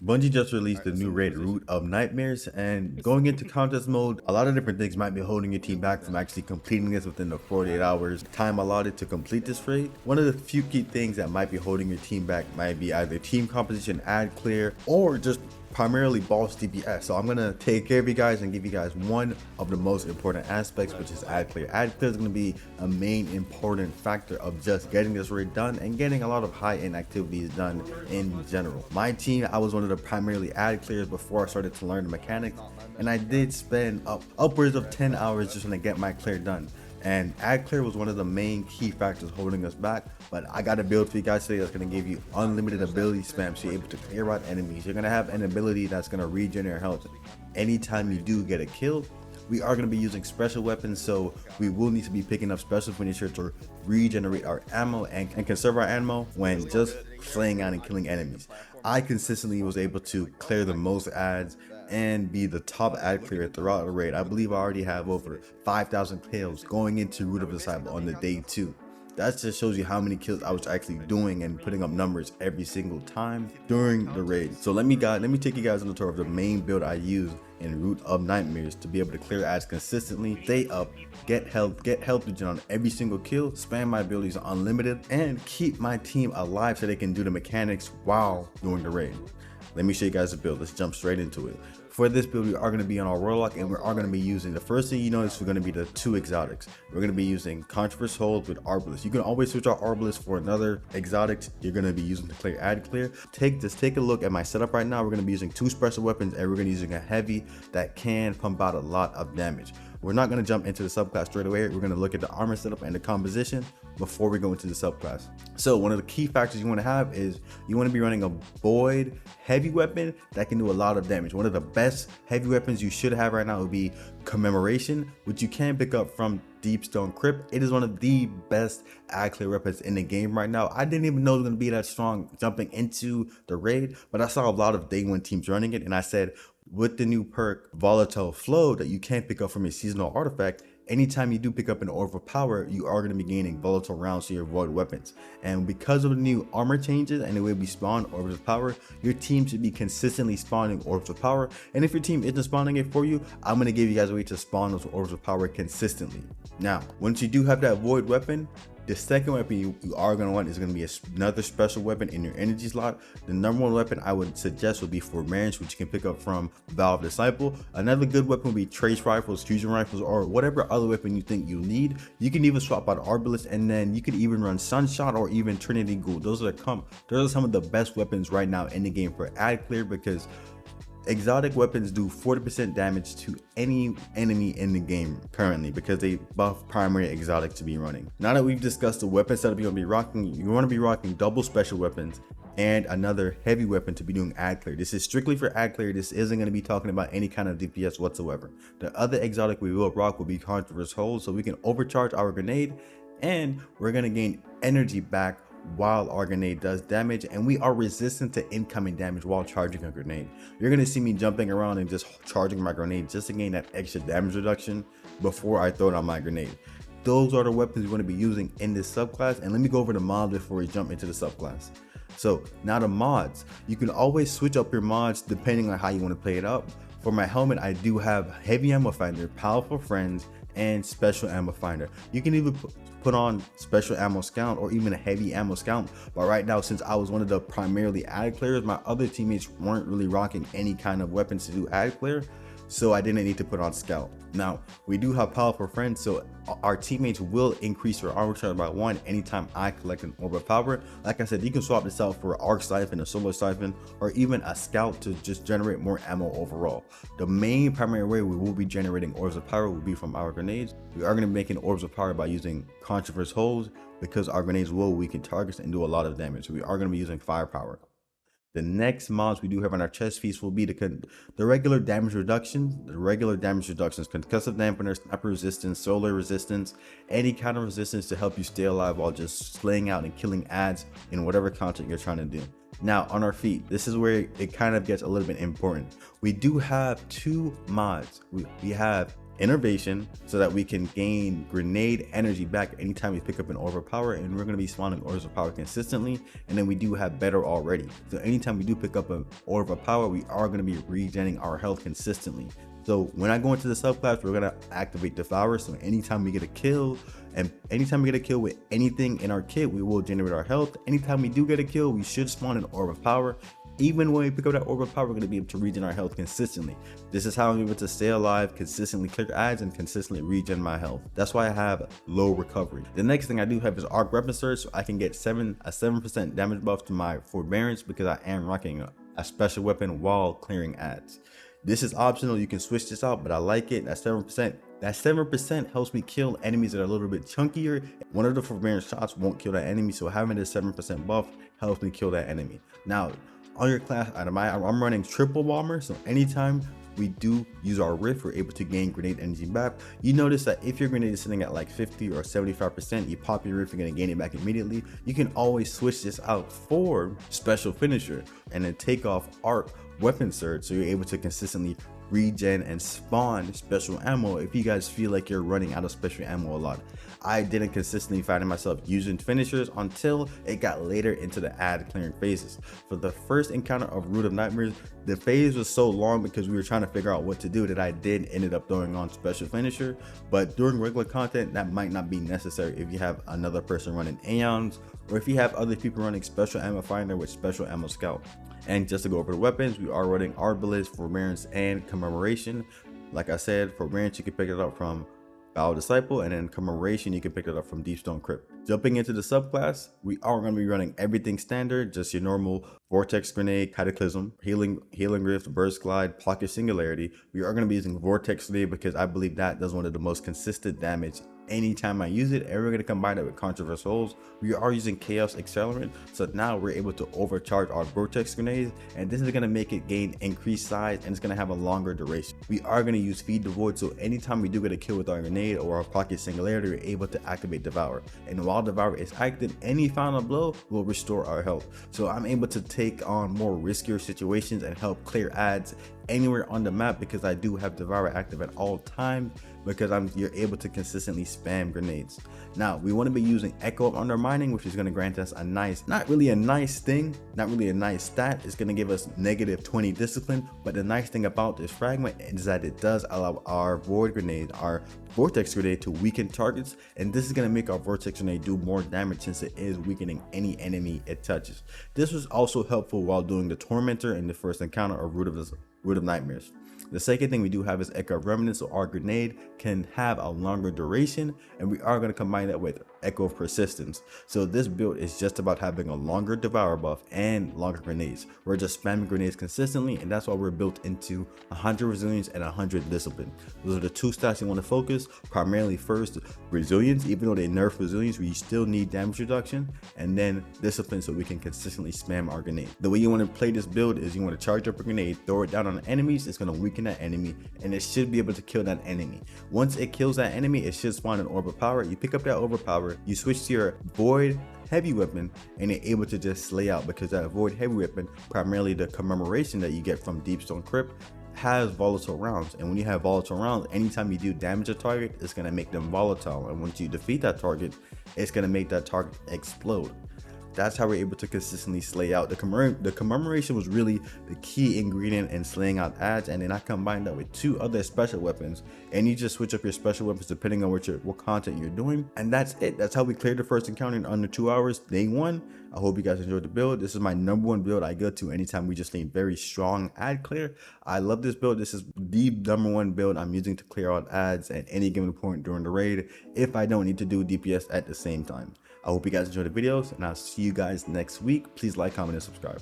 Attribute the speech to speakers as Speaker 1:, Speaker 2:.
Speaker 1: Bungie just released the new raid Root of Nightmares, and going into contest mode, a lot of different things might be holding your team back from actually completing this within the 48 hours time allotted to complete this raid. One of the few key things that might be holding your team back might be either team composition ad clear or just primarily boss DPS. So I'm gonna take care of you guys and give you guys one of the most important aspects, which is ad clear. Ad clear is gonna be a main important factor of just getting this raid done and getting a lot of high-end activities done in general. My team, I was one of the primarily ad clears before I started to learn the mechanics, and I did spend upwards of 10 hours just trying to get my clear done. And ad clear was one of the main key factors holding us back, but I got a build for you guys today that's going to give you unlimited ability spam, so you're able to clear out enemies. You're going to have an ability that's going to regenerate health anytime you do get a kill. We are going to be using special weapons, so we will need to be picking up special finisher to regenerate our ammo and conserve our ammo when just slaying out and killing enemies. I consistently was able to clear the most ads and be the top ad clear throughout the raid. I believe I already have over 5,000 kills going into Root of Disciple on the day 2. That just shows you how many kills I was actually doing and putting up numbers every single time during the raid. So let me take you guys on the tour of the main build I use in Root of Nightmares to be able to clear ads consistently, stay up, get health regen on every single kill, spam my abilities unlimited, and keep my team alive so they can do the mechanics while doing the raid. Let me show you guys the build. Let's jump straight into it. For this build, we are going to be on our Warlock, and we are going to be using, the first thing you notice, we're going to be the 2 exotics. We're going to be using Controverse Hold with Arbalest. You can always switch out Arbalest for another exotics you're going to be using to clear ad clear. Just take a look at my setup right now. We're going to be using 2 special weapons, and we're going to be using a heavy that can pump out a lot of damage. We're not going to jump into the subclass straight away. We're going to look at the armor setup and the composition before we go into the subclass. So one of the key factors you want to have is you want to be running a void heavy weapon that can do a lot of damage. One of the best heavy weapons you should have right now would be Commemoration, which you can pick up from Deepstone Crypt. It is one of the best ad clear weapons in the game right now. I didn't even know it was going to be that strong jumping into the raid, but I saw a lot of day 1 teams running it, and I said, with the new perk Volatile Flow that you can't pick up from a seasonal artifact, anytime you do pick up an Orb of Power, you are going to be gaining volatile rounds to your void weapons. And because of the new armor changes and the way we spawn Orbs of Power, your team should be consistently spawning Orbs of Power. And if your team isn't spawning it for you, I'm going to give you guys a way to spawn those Orbs of Power consistently. Now, once you do have that void weapon, the second weapon you are going to want is going to be another special weapon in your energy slot. The number 1 weapon I would suggest would be Forbearance, which you can pick up from Valve Disciple. Another good weapon would be Trace Rifles, Fusion Rifles, or whatever other weapon you think you need. You can even swap out Arbalest, and then you could even run Sunshot or even Trinity Ghoul. Those are some of the best weapons right now in the game for ad clear, because exotic weapons do 40% damage to any enemy in the game currently, because they buff primary exotic to be running. Now that we've discussed the weapon setup you're going to be rocking, you want to be rocking double special weapons and another heavy weapon to be doing ad clear. This is strictly for ad clear. This isn't going to be talking about any kind of DPS whatsoever. The other exotic we will rock will be Controverse Hold, so we can overcharge our grenade and we're going to gain energy back while our grenade does damage, and we are resistant to incoming damage while charging a grenade. You're going to see me jumping around and just charging my grenade just to gain that extra damage reduction before I throw down my grenade. Those are the weapons we're going to be using in this subclass, and let me go over the mods before we jump into the subclass. So now the mods, you can always switch up your mods depending on how you want to play it up. For my helmet, I do have Heavy Ammo Finder, Powerful Friends, and Special Ammo Finder. You can even put on Special Ammo Scout or even a Heavy Ammo Scout, but right now, since I was one of the primarily ad clears, my other teammates weren't really rocking any kind of weapons to do ad clear, so I didn't need to put on Scout. Now, we do have Powerful Friends, so our teammates will increase your armor charge by 1 anytime I collect an Orb of Power. Like I said, you can swap this out for an Arc Siphon, a Solar Siphon, or even a Scout to just generate more ammo overall. The main primary way we will be generating Orbs of Power will be from our grenades. We are going to be making Orbs of Power by using Controverse Holds, because our grenades will weaken targets and do a lot of damage. So we are going to be using Firepower. The next mods we do have on our chest piece will be the regular damage reductions. The regular damage reductions: concussive dampener, sniper resistance, solar resistance, any kind of resistance to help you stay alive while just slaying out and killing ads in whatever content you're trying to do. Now on our feet, this is where it kind of gets a little bit important. We do have 2 mods. We have innervation so that we can gain grenade energy back anytime we pick up an orb of power, and we're going to be spawning orbs of power consistently. And then we do have better already, so anytime we do pick up an orb of power, we are going to be regenerating our health consistently. So when I go into the subclass, we're going to activate Devour, so anytime we get a kill, and anytime we get a kill with anything in our kit, we will generate our health. Anytime we do get a kill, we should spawn an orb of power. Even when we pick up that orb of power, we're going to be able to regen our health consistently. This is how I'm able to stay alive, consistently clear ads, and consistently regen my health. That's why I have low recovery. The next thing I do have is arc weapon surge, so I can get a 7% damage buff to my forbearance because I am rocking a special weapon while clearing ads. This is optional, you can switch this out, but I like it. That 7% helps me kill enemies that are a little bit chunkier. One of the forbearance shots won't kill that enemy, so having this 7% buff helps me kill that enemy. Now, on your class item, I'm running triple bomber, so anytime we do use our rift, we're able to gain grenade energy back. You notice that if your grenade is sitting at like 50 or 75%, you pop your rift, you're gonna gain it back immediately. You can always switch this out for special finisher and then take off arc weapon surge, so you're able to consistently regen and spawn special ammo if you guys feel like you're running out of special ammo a lot. I didn't consistently find myself using finishers until it got later into the ad clearing phases. For the first encounter of Root of Nightmares, the phase was so long because we were trying to figure out what to do that I did ended up throwing on special finisher. But during regular content, that might not be necessary if you have another person running Aeons, or if you have other people running special ammo finder with special ammo scout. And just to go over the weapons, we are running Arbalist, Forbearance, and Commemoration. Like I said, Forbearance, you can pick it up from Foul Disciple, and then Commemoration, you can pick it up from Deepstone Crypt. Jumping into the subclass, we are going to be running everything standard, just your normal Vortex Grenade, Cataclysm, Healing Rift, Burst Glide, Pocket Singularity. We are going to be using Vortex Grenade because I believe that does one of the most consistent damage anytime I use it, and we're going to combine it with Controversial Holes. We are using Chaos Accelerant, so now we're able to overcharge our Vortex Grenades, and this is going to make it gain increased size, and it's going to have a longer duration. We are going to use Feed the Void, so anytime we do get a kill with our grenade or our Pocket Singularity, we're able to activate Devour, and while Devour is active, any final blow will restore our health. So I'm able to take on more riskier situations and help clear ads anywhere on the map because I do have Devour active at all times, because you're able to consistently spam grenades. Now we want to be using Echo of Undermining, which is going to grant us a nice, not really a nice thing, not really a nice stat. It's going to give us -20 discipline, but the nice thing about this fragment is that it does allow our Void Grenade, our Vortex Grenade, to weaken targets, and this is going to make our Vortex Grenade do more damage since it is weakening any enemy it touches. This was also helpful while doing the Tormentor in the first encounter of Root of Nightmares. The second thing we do have is Echo of Remnants, so our grenade can have a longer duration, and we are going to combine that with Echo of Persistence. So this build is just about having a longer Devour buff and longer grenades. We're just spamming grenades consistently, and that's why we're built into 100 resilience and 100 discipline. Those are the two stats you want to focus. Primarily first, resilience. Even though they nerf resilience, we still need damage reduction, and then discipline so we can consistently spam our grenade. The way you want to play this build is you want to charge up a grenade, throw it down on enemies, it's going to weaken that enemy, and it should be able to kill that enemy. Once it kills that enemy, it should spawn an orb of power. You pick up that orb of power, you switch to your Void Heavy Weapon, and you're able to just slay out, because that Void Heavy Weapon, primarily the Commemoration that you get from Deepstone Crypt, has volatile rounds, and when you have volatile rounds, anytime you do damage a target, it's going to make them volatile, and once you defeat that target, it's going to make that target explode. That's how we're able to consistently slay out. The Commemoration was really the key ingredient in slaying out ads, and then I combined that with 2 other special weapons, and you just switch up your special weapons depending on what content you're doing, and that's it. That's how we cleared the first encounter in under 2 hours, day 1. I hope you guys enjoyed the build. This is my #1 build I go to anytime we just need very strong ad clear. I love this build. This is the #1 build I'm using to clear out ads at any given point during the raid if I don't need to do DPS at the same time. I hope you guys enjoyed the videos, and I'll see you guys next week. Please like, comment, and subscribe.